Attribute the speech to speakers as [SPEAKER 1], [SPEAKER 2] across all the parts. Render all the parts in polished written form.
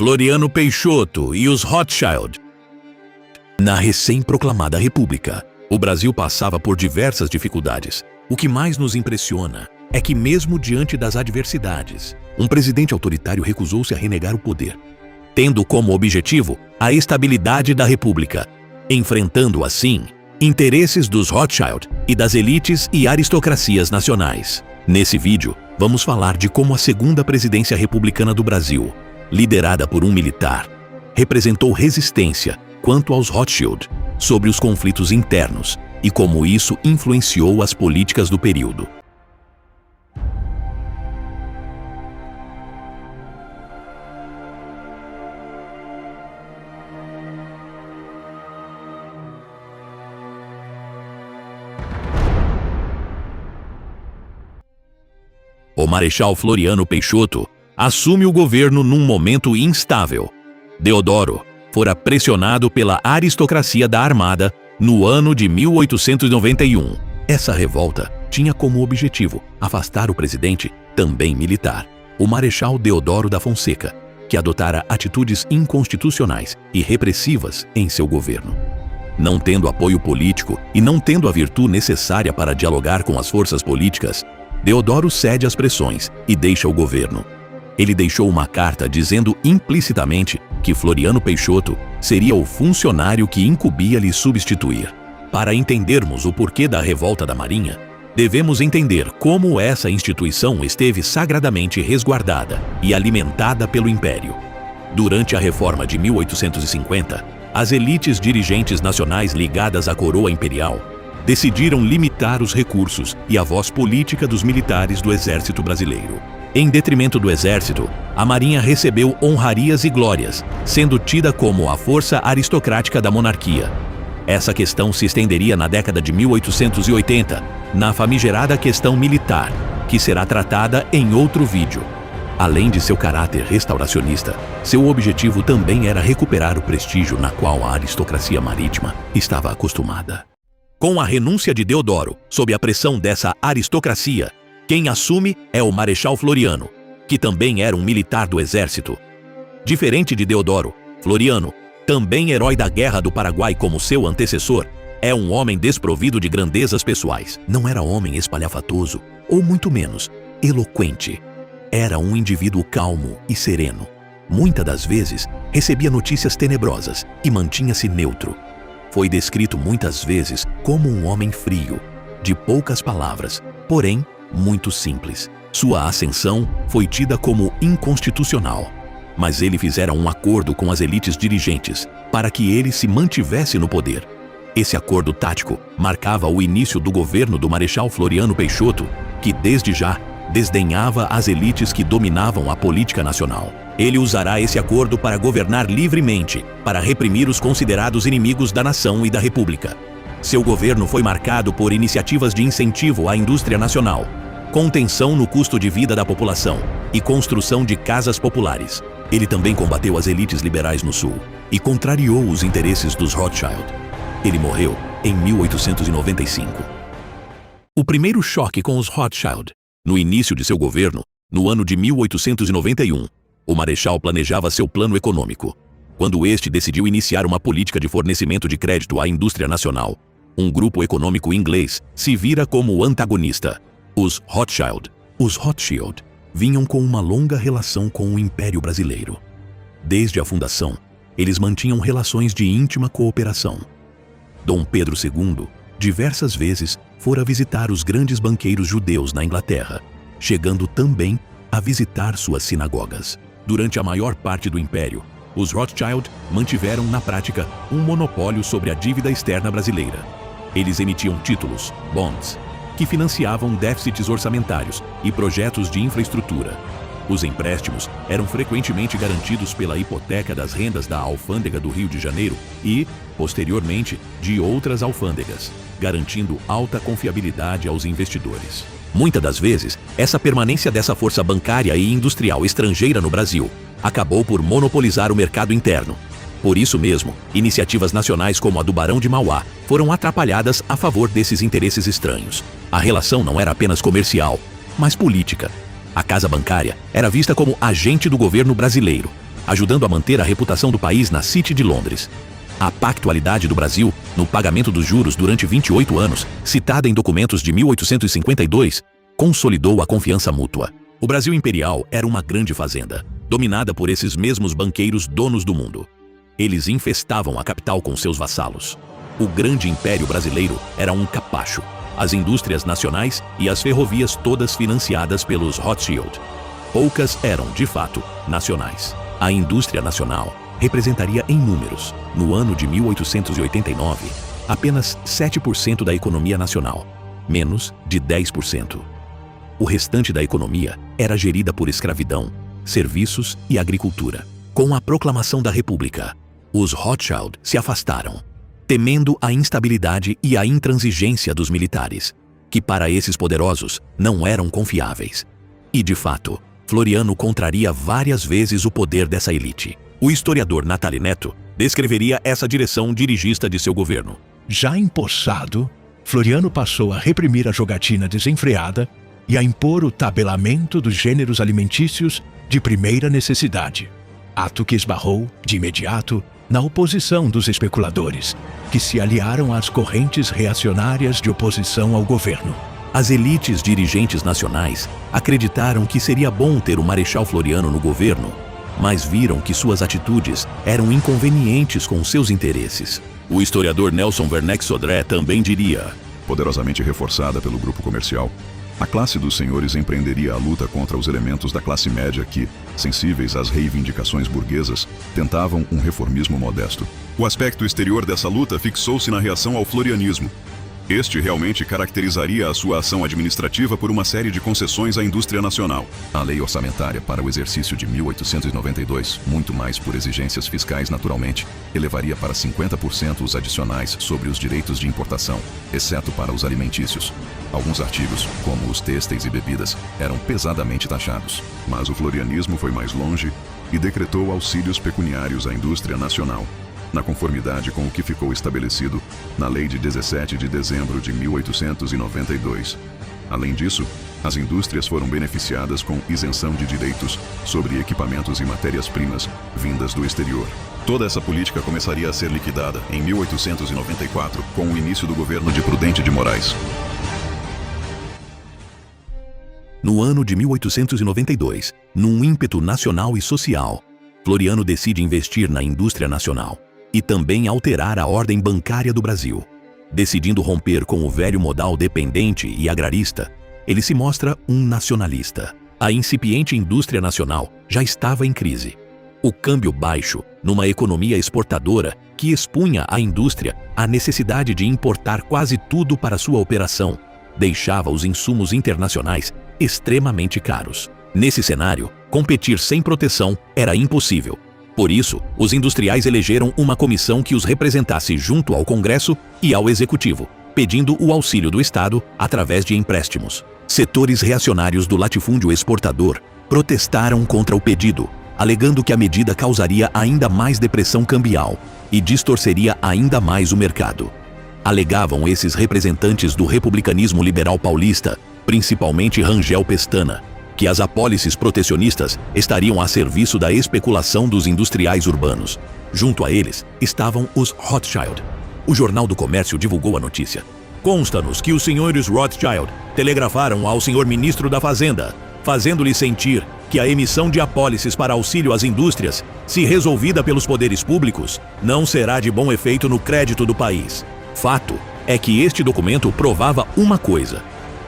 [SPEAKER 1] Floriano Peixoto e os Rothschild. Na recém-proclamada República, o Brasil passava por diversas dificuldades. O que mais nos impressiona é que, mesmo diante das adversidades, um presidente autoritário recusou-se a renegar o poder, tendo como objetivo a estabilidade da República, enfrentando assim interesses dos Rothschild e das elites e aristocracias nacionais. Nesse vídeo, vamos falar de como a segunda presidência republicana do Brasil, liderada por um militar, representou resistência quanto aos Rothschild sobre os conflitos internos e como isso influenciou as políticas do período. O Marechal Floriano Peixoto assume o governo num momento instável. Deodoro fora pressionado pela aristocracia da Armada no ano de 1891. Essa revolta tinha como objetivo afastar o presidente, também militar, o Marechal Deodoro da Fonseca, que adotara atitudes inconstitucionais e repressivas em seu governo. Não tendo apoio político e não tendo a virtude necessária para dialogar com as forças políticas, Deodoro cede às pressões e deixa o governo. Ele deixou uma carta dizendo implicitamente que Floriano Peixoto seria o funcionário que incumbia lhe substituir. Para entendermos o porquê da revolta da Marinha, devemos entender como essa instituição esteve sagradamente resguardada e alimentada pelo Império. Durante a Reforma de 1850, as elites dirigentes nacionais ligadas à coroa imperial decidiram limitar os recursos e a voz política dos militares do Exército Brasileiro. Em detrimento do Exército, a Marinha recebeu honrarias e glórias, sendo tida como a força aristocrática da monarquia. Essa questão se estenderia na década de 1880, na famigerada questão militar, que será tratada em outro vídeo. Além de seu caráter restauracionista, seu objetivo também era recuperar o prestígio na qual a aristocracia marítima estava acostumada. Com a renúncia de Deodoro, sob a pressão dessa aristocracia, quem assume é o Marechal Floriano, que também era um militar do exército. Diferente de Deodoro, Floriano, também herói da Guerra do Paraguai como seu antecessor, é um homem desprovido de grandezas pessoais. Não era homem espalhafatoso, ou muito menos, eloquente. Era um indivíduo calmo e sereno. Muitas das vezes, recebia notícias tenebrosas e mantinha-se neutro. Foi descrito muitas vezes como um homem frio, de poucas palavras, porém muito simples. Sua ascensão foi tida como inconstitucional, mas ele fizera um acordo com as elites dirigentes para que ele se mantivesse no poder. Esse acordo tático marcava o início do governo do Marechal Floriano Peixoto, que desde já desdenhava as elites que dominavam a política nacional. Ele usará esse acordo para governar livremente, para reprimir os considerados inimigos da nação e da República. Seu governo foi marcado por iniciativas de incentivo à indústria nacional, contenção no custo de vida da população e construção de casas populares. Ele também combateu as elites liberais no Sul e contrariou os interesses dos Rothschild. Ele morreu em 1895. O primeiro choque com os Rothschild. No início de seu governo, no ano de 1891, o Marechal planejava seu plano econômico. Quando este decidiu iniciar uma política de fornecimento de crédito à indústria nacional, um grupo econômico inglês se vira como antagonista. Os Rothschild. Os Rothschild vinham com uma longa relação com o Império Brasileiro. Desde a fundação, eles mantinham relações de íntima cooperação. Dom Pedro II, diversas vezes, fora visitar os grandes banqueiros judeus na Inglaterra, chegando também a visitar suas sinagogas. Durante a maior parte do Império, os Rothschild mantiveram na prática um monopólio sobre a dívida externa brasileira. Eles emitiam títulos, bonds, que financiavam déficits orçamentários e projetos de infraestrutura. Os empréstimos eram frequentemente garantidos pela hipoteca das rendas da Alfândega do Rio de Janeiro e, posteriormente, de outras alfândegas, garantindo alta confiabilidade aos investidores. Muitas das vezes, essa permanência dessa força bancária e industrial estrangeira no Brasil acabou por monopolizar o mercado interno. Por isso mesmo, iniciativas nacionais como a do Barão de Mauá foram atrapalhadas a favor desses interesses estranhos. A relação não era apenas comercial, mas política. A Casa Bancária era vista como agente do governo brasileiro. ajudando a manter a reputação do país na City de Londres. A pactualidade do Brasil, no pagamento dos juros durante 28 anos, citada em documentos de 1852, consolidou a confiança mútua. O Brasil imperial era uma grande fazenda, dominada por esses mesmos banqueiros donos do mundo. Eles infestavam a capital com seus vassalos. O grande império brasileiro era um capacho. As indústrias nacionais e as ferrovias todas financiadas pelos Rothschild. Poucas eram, de fato, nacionais. A indústria nacional representaria em números, no ano de 1889, apenas 7% da economia nacional, menos de 10%. O restante da economia era gerida por escravidão, serviços e agricultura. Com a proclamação da República, os Rothschild se afastaram, temendo a instabilidade e a intransigência dos militares, que para esses poderosos não eram confiáveis. E, de fato, Floriano contraria várias vezes o poder dessa elite. O historiador Natali Neto descreveria essa direção dirigista de seu governo.
[SPEAKER 2] Já empossado, Floriano passou a reprimir a jogatina desenfreada e a impor o tabelamento dos gêneros alimentícios de primeira necessidade, ato que esbarrou, de imediato, na oposição dos especuladores, que se aliaram às correntes reacionárias de oposição ao governo.
[SPEAKER 1] As elites dirigentes nacionais acreditaram que seria bom ter o Marechal Floriano no governo, mas viram que suas atitudes eram inconvenientes com seus interesses. O historiador Nelson Werneck Sodré também diria:
[SPEAKER 3] poderosamente reforçada pelo grupo comercial, a classe dos senhores empreenderia a luta contra os elementos da classe média que, sensíveis às reivindicações burguesas, tentavam um reformismo modesto. O aspecto exterior dessa luta fixou-se na reação ao florianismo. Este realmente caracterizaria a sua ação administrativa por uma série de concessões à indústria nacional. A lei orçamentária para o exercício de 1892, muito mais por exigências fiscais naturalmente, elevaria para 50% os adicionais sobre os direitos de importação, exceto para os alimentícios. Alguns artigos, como os têxteis e bebidas, eram pesadamente taxados. Mas o florianismo foi mais longe e decretou auxílios pecuniários à indústria nacional, na conformidade com o que ficou estabelecido na Lei de 17 de dezembro de 1892. Além disso, as indústrias foram beneficiadas com isenção de direitos sobre equipamentos e matérias-primas vindas do exterior. Toda essa política começaria a ser liquidada em 1894 com o início do governo de Prudente de Moraes.
[SPEAKER 1] No ano de 1892, num ímpeto nacional e social, Floriano decide investir na indústria nacional e também alterar a ordem bancária do Brasil. Decidindo romper com o velho modal dependente e agrarista, ele se mostra um nacionalista. A incipiente indústria nacional já estava em crise. O câmbio baixo, numa economia exportadora que expunha a indústria à necessidade de importar quase tudo para sua operação, deixava os insumos internacionais extremamente caros. Nesse cenário, competir sem proteção era impossível. Por isso, os industriais elegeram uma comissão que os representasse junto ao Congresso e ao Executivo, pedindo o auxílio do Estado através de empréstimos. Setores reacionários do latifúndio exportador protestaram contra o pedido, alegando que a medida causaria ainda mais depressão cambial e distorceria ainda mais o mercado. Alegavam esses representantes do republicanismo liberal paulista, principalmente Rangel Pestana, que as apólices protecionistas estariam a serviço da especulação dos industriais urbanos. Junto a eles estavam os Rothschild. O Jornal do Comércio divulgou a notícia. Consta-nos que os senhores Rothschild telegrafaram ao senhor ministro da Fazenda, fazendo-lhe sentir que a emissão de apólices para auxílio às indústrias, se resolvida pelos poderes públicos, não será de bom efeito no crédito do país. Fato é que este documento provava uma coisa: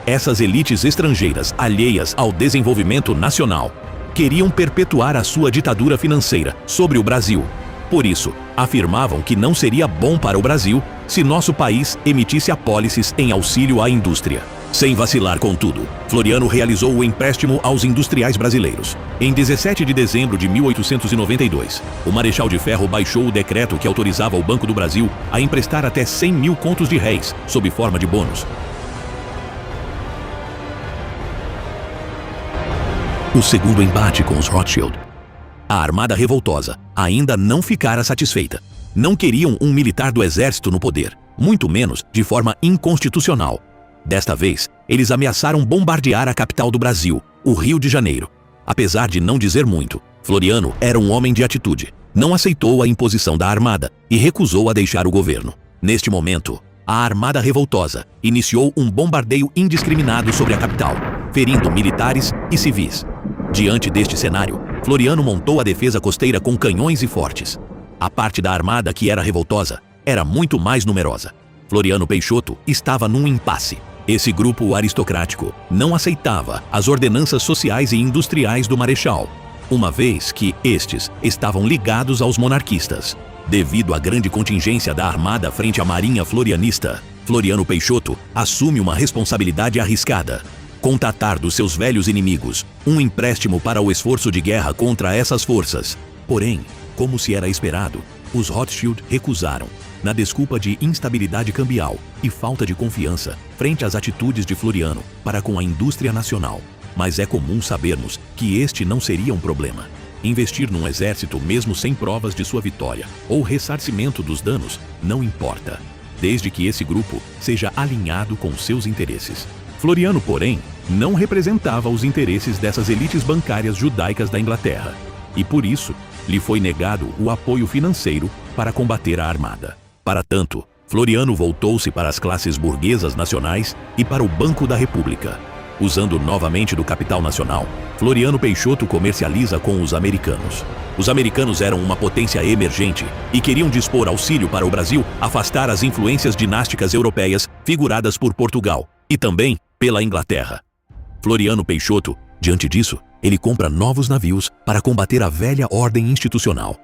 [SPEAKER 1] essas elites estrangeiras alheias ao desenvolvimento nacional queriam perpetuar a sua ditadura financeira sobre o Brasil. Por isso, afirmavam que não seria bom para o Brasil se nosso país emitisse apólices em auxílio à indústria. Sem vacilar, contudo, Floriano realizou o empréstimo aos industriais brasileiros. Em 17 de dezembro de 1892, o Marechal de Ferro baixou o decreto que autorizava o Banco do Brasil a emprestar até 100 mil contos de réis, sob forma de bônus. O segundo embate com os Rothschild. A armada revoltosa ainda não ficara satisfeita. Não queriam um militar do exército no poder, muito menos de forma inconstitucional. Desta vez, eles ameaçaram bombardear a capital do Brasil, o Rio de Janeiro. Apesar de não dizer muito, Floriano era um homem de atitude. Não aceitou a imposição da armada e recusou a deixar o governo. Neste momento, a armada revoltosa iniciou um bombardeio indiscriminado sobre a capital, ferindo militares e civis. Diante deste cenário, Floriano montou a defesa costeira com canhões e fortes. A parte da armada que era revoltosa era muito mais numerosa. Floriano Peixoto estava num impasse. Esse grupo aristocrático não aceitava as ordenanças sociais e industriais do Marechal, uma vez que estes estavam ligados aos monarquistas. Devido à grande contingência da armada frente à marinha florianista, Floriano Peixoto assume uma responsabilidade arriscada: contatar dos seus velhos inimigos um empréstimo para o esforço de guerra contra essas forças. Porém, como se era esperado, os Rothschild recusaram, na desculpa de instabilidade cambial e falta de confiança frente às atitudes de Floriano para com a indústria nacional. Mas é comum sabermos que este não seria um problema. Investir num exército mesmo sem provas de sua vitória ou ressarcimento dos danos não importa, desde que esse grupo seja alinhado com seus interesses. Floriano, porém, não representava os interesses dessas elites bancárias judaicas da Inglaterra, e por isso lhe foi negado o apoio financeiro para combater a armada. Para tanto, Floriano voltou-se para as classes burguesas nacionais e para o Banco da República. Usando novamente do capital nacional, Floriano Peixoto comercializa com os americanos. Os americanos eram uma potência emergente e queriam dispor auxílio para o Brasil afastar as influências dinásticas europeias figuradas por Portugal e também pela Inglaterra. Floriano Peixoto, diante disso, ele compra novos navios para combater a velha ordem institucional.